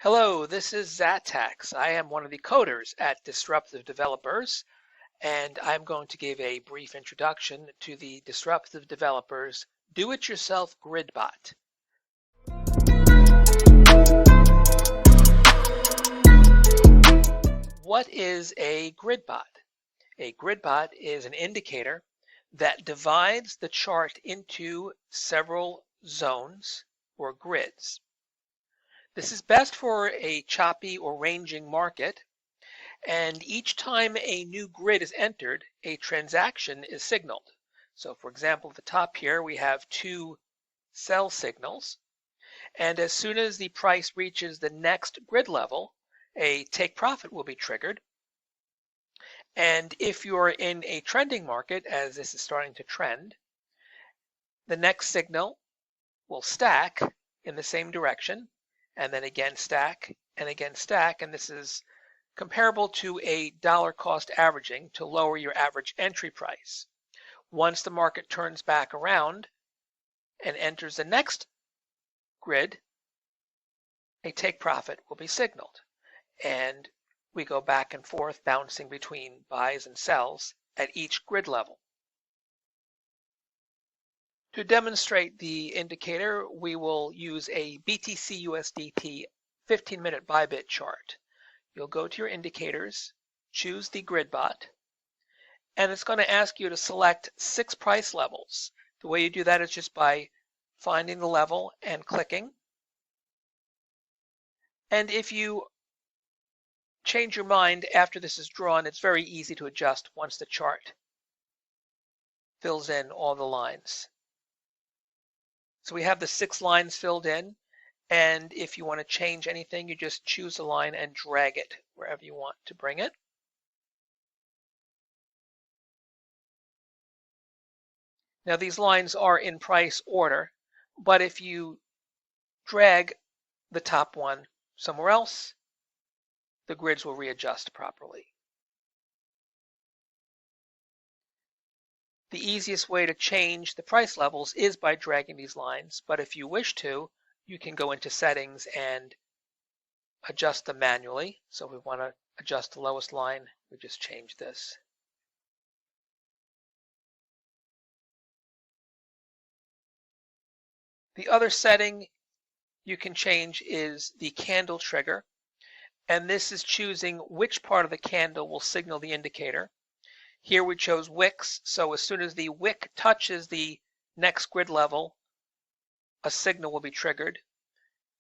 Hello, this is Zatax. I am one of the coders at Disruptive Developers, and I'm going to give a brief introduction to the Disruptive Developers Do-It-Yourself GridBot. What is a GridBot? A GridBot is an indicator that divides the chart into several zones or grids. This is best for a choppy or ranging market, and each time a new grid is entered, a transaction is signaled. So for example, at the top here, we have two sell signals, and as soon as the price reaches the next grid level, a take profit will be triggered. And if you're in a trending market, as this is starting to trend, the next signal will stack in the same direction, and then again stack, and again stack, and this is comparable to a dollar cost averaging to lower your average entry price. Once the market turns back around and enters the next grid, a take profit will be signaled, and we go back and forth bouncing between buys and sells at each grid level. To demonstrate the indicator, we will use a BTC USDT 15-minute buy bid chart. You'll go to your indicators, choose the GridBot, and it's going to ask you to select 6 price levels. The way you do that is just by finding the level and clicking. And if you change your mind after this is drawn, it's very easy to adjust once the chart fills in all the lines. So we have the 6 lines filled in, and if you want to change anything, you just choose a line and drag it wherever you want to bring it. Now these lines are in price order, but if you drag the top one somewhere else, the grids will readjust properly. The easiest way to change the price levels is by dragging these lines, but if you wish to, you can go into settings and adjust them manually. So if we want to adjust the lowest line, we just change this. The other setting you can change is the candle trigger, and this is choosing which part of the candle will signal the indicator. Here we chose wicks, so as soon as the wick touches the next grid level, a signal will be triggered.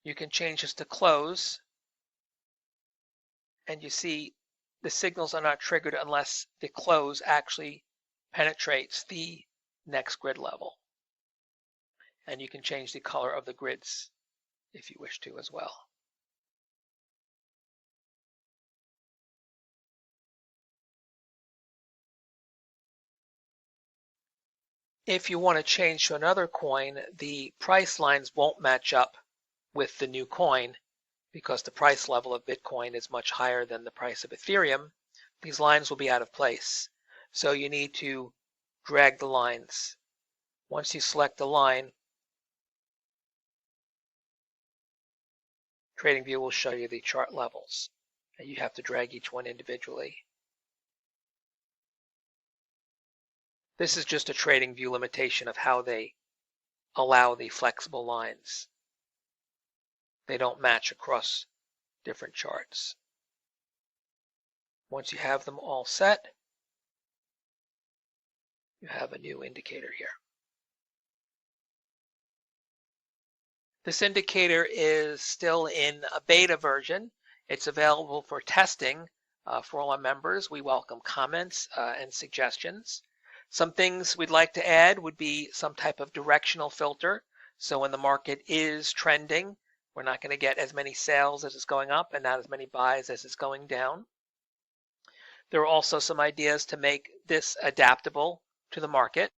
You can change this to close, and you see the signals are not triggered unless the close actually penetrates the next grid level. And you can change the color of the grids if you wish to as well. If you want to change to another coin, the price lines won't match up with the new coin because the price level of Bitcoin is much higher than the price of Ethereum. These lines will be out of place. So you need to drag the lines. Once you select the line, TradingView will show you the chart levels, and you have to drag each one individually. This is just a TradingView limitation of how they allow the flexible lines. They don't match across different charts. Once you have them all set, you have a new indicator here. This indicator is still in a beta version. It's available for testing for all our members. We welcome comments and suggestions. Some things we'd like to add would be some type of directional filter. So when the market is trending, we're not going to get as many sales as it's going up and not as many buys as it's going down. There are also some ideas to make this adaptable to the market.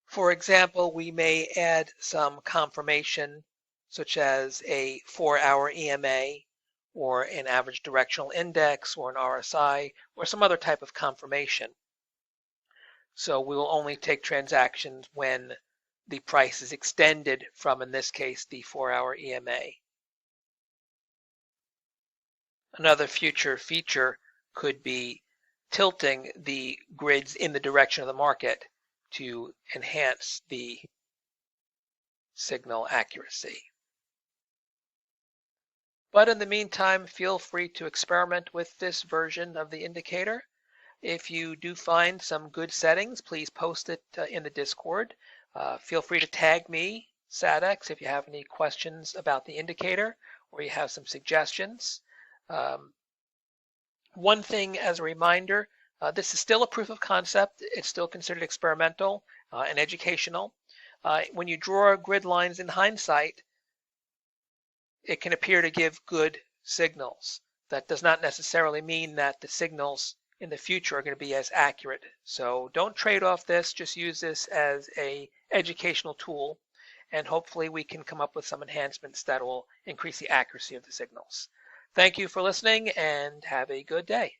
For example, we may add some confirmation, such as a 4-hour EMA, or an average directional index, or an RSI, or some other type of confirmation. So we will only take transactions when the price is extended from, in this case, the 4-hour EMA. Another future feature could be tilting the grids in the direction of the market to enhance the signal accuracy. But in the meantime, feel free to experiment with this version of the indicator. If you do find some good settings, please post it in the Discord. Feel free to tag me, Sadex, if you have any questions about the indicator or you have some suggestions. One thing as a reminder, this is still a proof of concept. It's still considered experimental and educational. When you draw grid lines in hindsight, it can appear to give good signals. That does not necessarily mean that the signals in the future are going to be as accurate. So don't trade off this, just use this as an educational tool, and hopefully we can come up with some enhancements that will increase the accuracy of the signals. Thank you for listening and have a good day.